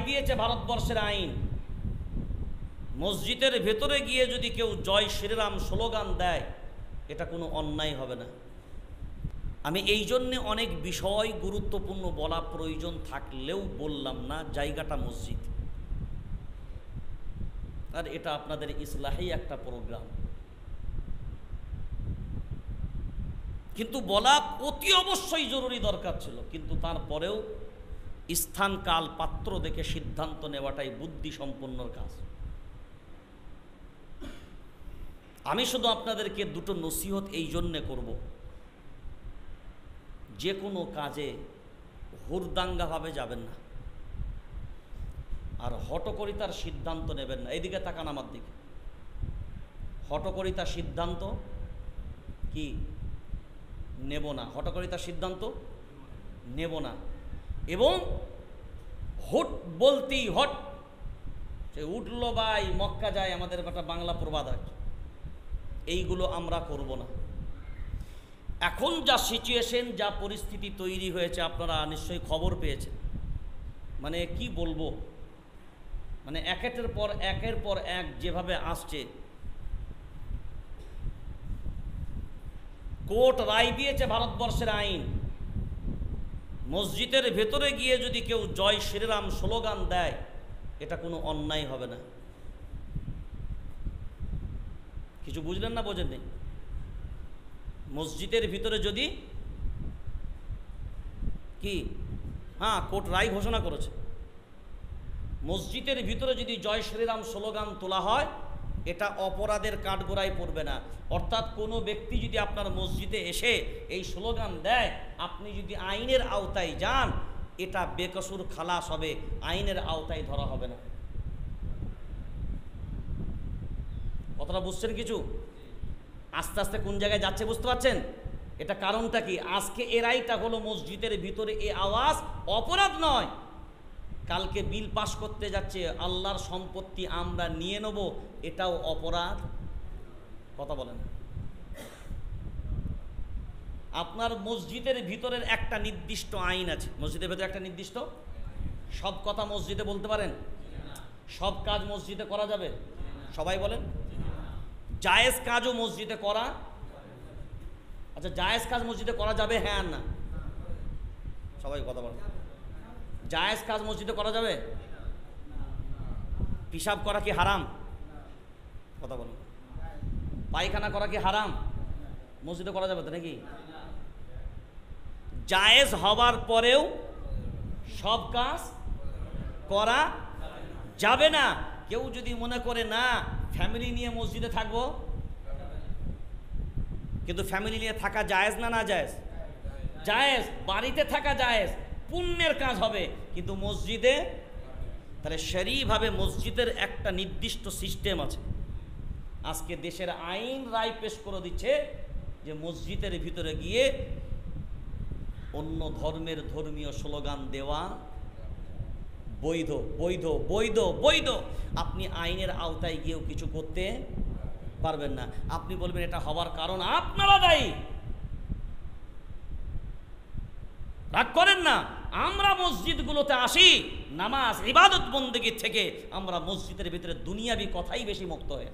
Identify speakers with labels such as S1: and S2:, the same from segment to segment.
S1: দিয়েছে ভারতবর্ষের আইন, মসজিদের ভেতরে গিয়ে যদি কেউ জয় শ্রীরাম স্লোগান দেয় এটা কোনো অন্যায় হবে না। আমি এই জন্যে অনেক বিষয় গুরুত্বপূর্ণ বলা প্রয়োজন থাকলেও বললাম না, জায়গাটা মসজিদ, আর এটা আপনাদের ইসলাহি একটা প্রোগ্রাম, কিন্তু বলা অতি অবশ্যই জরুরি দরকার ছিল। কিন্তু তারপরেও স্থান কাল পাত্র দেখে সিদ্ধান্ত নেওয়াটাই বুদ্ধি সম্পন্নর কাজ। আমি শুধু আপনাদেরকে দুটো নসিহত এই জন্যে করব, যে কোনো কাজে হুরদাঙ্গাভাবে যাবেন না, আর হটকরিতার সিদ্ধান্ত নেবেন না। এইদিকে তাকান আমার দিকে। হটকরিতার সিদ্ধান্ত কি নেব না, হটকরিতার সিদ্ধান্ত নেব না। এবং হুট বলতেই হট, সে উঠলো ভাই মক্কা যায়, আমাদের একটা বাংলা প্রবাদ আছে, এইগুলো আমরা করব না। এখন যা সিচুয়েশন, যা পরিস্থিতি তৈরি হয়েছে আপনারা নিশ্চয়ই খবর পেয়েছেন, মানে কি বলবো, মানে একের পর এক যেভাবে আসছে। কোর্ট রায় দিয়েছে ভারতবর্ষের আইন, মসজিদের ভেতরে গিয়ে যদি কেউ জয় শ্রীরাম স্লোগান দেয় এটা কোনো অন্যায় হবে না। কিছু বুঝলেন না বোঝেন নেই? মসজিদের ভিতরে যদি কি, হ্যাঁ কোর্ট রায় ঘোষণা করেছে, মসজিদের ভিতরে যদি জয় শ্রীরাম স্লোগান তোলা হয় এটা অপরাধের কাঠগড়ায় পড়বে না। অর্থাৎ কোনো ব্যক্তি যদি আপনার মসজিদে এসে এই স্লোগান দেয়, আপনি যদি আইনের আওতায় যান এটা বেকসুর খালাস হবে, আইনের আওতায় ধরা হবে না। কথাটা বুঝছেন? কিছু আস্তে আস্তে কোন জায়গায় যাচ্ছে বুঝতে পারছেন? এটা কারণটা কি? আজকে এ রায়টা হলো মসজিদের ভিতরে এ আওয়াজ অপরাধ নয়, কালকে বিল পাস করতে যাচ্ছে আল্লাহর সম্পত্তি আমরা নিয়ে নেব, এটাও অপরাধ। কথা বলেন। আপনার মসজিদের ভিতরের একটা নির্দিষ্ট আইন আছে, মসজিদের ভিতরে একটা নির্দিষ্ট, সব কথা মসজিদে বলতে পারেন? সব কাজ মসজিদে করা যাবে? সবাই বলেন। জায়েজ কাজও মসজিদে করা, আচ্ছা জায়েজ কাজ মসজিদে করা যাবে, হ্যাঁ আর না? সবাই কথা বলেন। জায়েজ কাজ মসজিদে করা যাবে? পিশাব করা কি হারাম? কথা বলুন। পায়খানা করা কি হারাম? মসজিদে করা যাবে তো নাকি? জায়েজ হবার পরেও সব কাজ করা যাবে না। কেউ যদি মনে করে না ফ্যামিলি নিয়ে মসজিদে থাকবো, কিন্তু ফ্যামিলি নিয়ে থাকা জায়েজ না? না জায়েজ? জায়েজ। বাড়িতে থাকা জায়েজ, পুণ্যের কাজ হবে, কিন্তু মসজিদে, তাহলে শরীভাবে মসজিদের একটা নির্দিষ্ট সিস্টেম আছে। আজকে দেশের আইন রায় পেশ করে দিচ্ছে যে মসজিদের ভিতরে গিয়ে অন্য ধর্মের ধর্মীয় স্লোগান দেওয়া বৈধ, বৈধ, বৈধ, বৈধ। আপনি আইনের আওতায় গিয়েও কিছু করতে পারবেন না। আপনি বলবেন এটা হওয়ার কারণ আপনারা দায়ী, রাগ করেন না। আমরা মসজিদগুলোতে আসি নামাজ ইবাদত বন্দেগী থেকে, আমরা মসজিদের ভিতরে দুনিয়াবি কথাই বেশি মুক্ত হয়ে।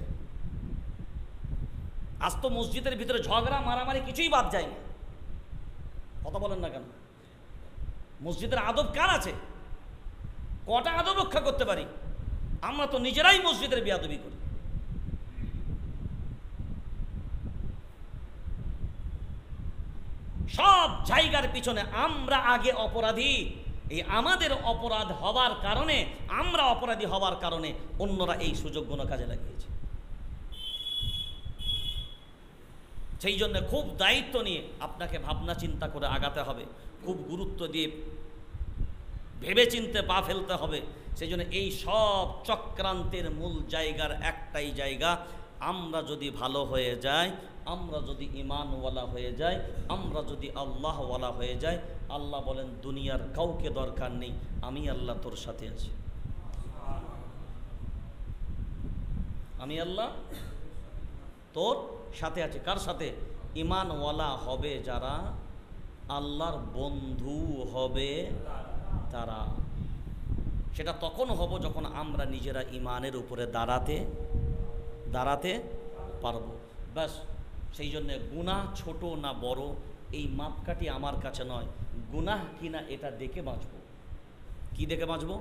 S1: আজ তো মসজিদের ভিতরে ঝগড়া মারামারি কিছুই বাদ যায় না। কথা বলেন না কেন? মসজিদের আদব কার আছে? কটা আদব রক্ষা করতে পারি? আমরা তো নিজেরাই মসজিদের বেয়াদবি করি। সব জায়গার পিছনে আমরা আগে অপরাধী। এই আমাদের অপরাধ হবার কারণে, আমরা অপরাধী হবার কারণে অন্যরা এই সুযোগগুলো কাজে লাগিয়েছে। সেই জন্য খুব দায়িত্ব নিয়ে আপনাকে ভাবনা চিন্তা করে আগাতে হবে, খুব গুরুত্ব দিয়ে ভেবে চিনতে পা ফেলতে হবে। সেই জন্য এই সব চক্রান্তের মূল জায়গার একটাই জায়গা, আমরা যদি ভালো হয়ে যাই, আমরা যদি ঈমানওয়ালা হয়ে যাই, আমরা যদি আল্লাহওয়ালা হয়ে যাই, আল্লাহ বলেন দুনিয়ার কাউকে দরকার নেই, আমি আল্লাহ তোর সাথে আছি। আমি আল্লাহ তোর সাথে আছি। কার সাথে? ঈমানওয়ালা হবে যারা, আল্লাহর বন্ধু হবে তারা। সেটা তখন হব যখন আমরা নিজেরা ইমানের উপরে দাঁড়াতে পারবো। ব্যাস, সেই জন্যে গুনাহ ছোট না বড় এই মাপকাঠি আমার কাছে নয়, গুনাহ কিনা এটা দেখে বাঁচবো। কি দেখে বাঁচবো?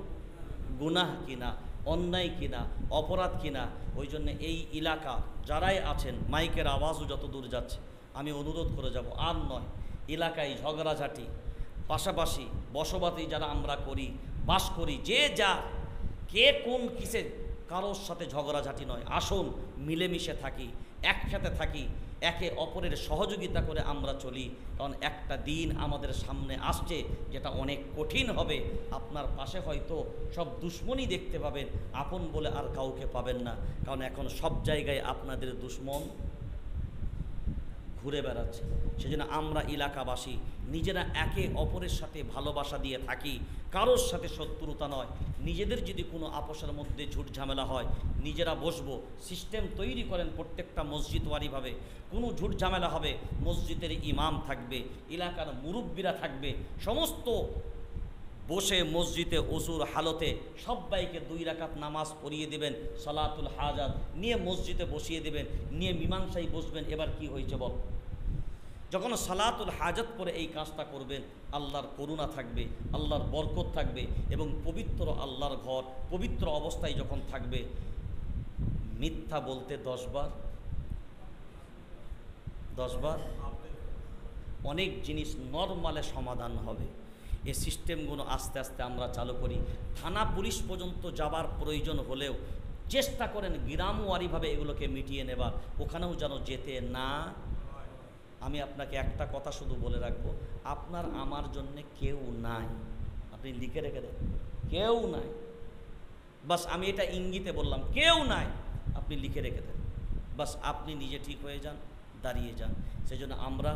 S1: গুনাহ কিনা, অন্যায় কিনা, অপরাধ কিনা। ওই জন্য এই এলাকা যারাই আছেন, মাইকের আওয়াজও যত দূর যাচ্ছে, আমি অনুরোধ করে যাব, আর নয় এলাকায় ঝগড়াঝাটি, পাশাপাশি বসবাসী যারা আমরা করি, বাস করি, যে যা কে কোন কিসে কারোর সাথে ঝগড়াঝাটি নয়। আসুন মিলেমিশে থাকি, একসাথে থাকি, একে অপরের সহযোগিতা করে আমরা চলি। কারণ একটা দিন আমাদের সামনে আসছে যেটা অনেক কঠিন হবে। আপনার পাশে হয়তো সব দুশ্মনই দেখতে পাবেন, আপন বলে আর কাউকে পাবেন না। কারণ এখন সব জায়গায় আপনাদের দুশ্মন ঘুরে বেড়াচ্ছে। সেজন্য আমরা এলাকাবাসী নিজেরা একে অপরের সাথে ভালোবাসা দিয়ে থাকি, কারোর সাথে শত্রুতা নয়। নিজেদের যদি কোনো আপোষের মধ্যে ঝুট ঝামেলা হয়, নিজেরা বসবো, সিস্টেম তৈরি করেন প্রত্যেকটা মসজিদওয়ারিভাবে। কোনো ঝুট ঝামেলা হবে, মসজিদের ইমাম থাকবে, এলাকার মুরব্বীরা থাকবে, সমস্ত বসে মসজিদে ওযুর হালতে সবাইকে 2 রাকাত নামাজ পড়িয়ে দেবেন, সালাতুল হাজাত নিয়ে মসজিদে বসিয়ে দেবেন, নিয়ে মীমাংসায় বসবেন। এবার কি হয়েছে বল? যখন সালাতুল হাজাত পরে এই কাজটা করবেন, আল্লাহর করুণা থাকবে, আল্লাহর বরকত থাকবে, এবং পবিত্র আল্লাহর ঘর পবিত্র অবস্থায় যখন থাকবে, মিথ্যা বলতে 10 বার অনেক জিনিস নরমালে সমাধান হবে। এই সিস্টেমগুলো আস্তে আস্তে আমরা চালু করি। থানা পুলিশ পর্যন্ত যাবার প্রয়োজন হলেও চেষ্টা করেন গ্রামওয়ারিভাবে এগুলোকে মিটিয়ে নেবার, ওখানেও যেন যেতে না। আমি আপনাকে একটা কথা শুধু বলে রাখবো, আপনার আমার জন্যে কেউ নাই। আপনি লিখে রেখে দেন, কেউ নাই। বাস আমি এটা ইঙ্গিতে বললাম, কেউ নাই, আপনি লিখে রেখে দেন। বাস আপনি নিজে ঠিক হয়ে যান, দাঁড়িয়ে যান। সেই জন্য আমরা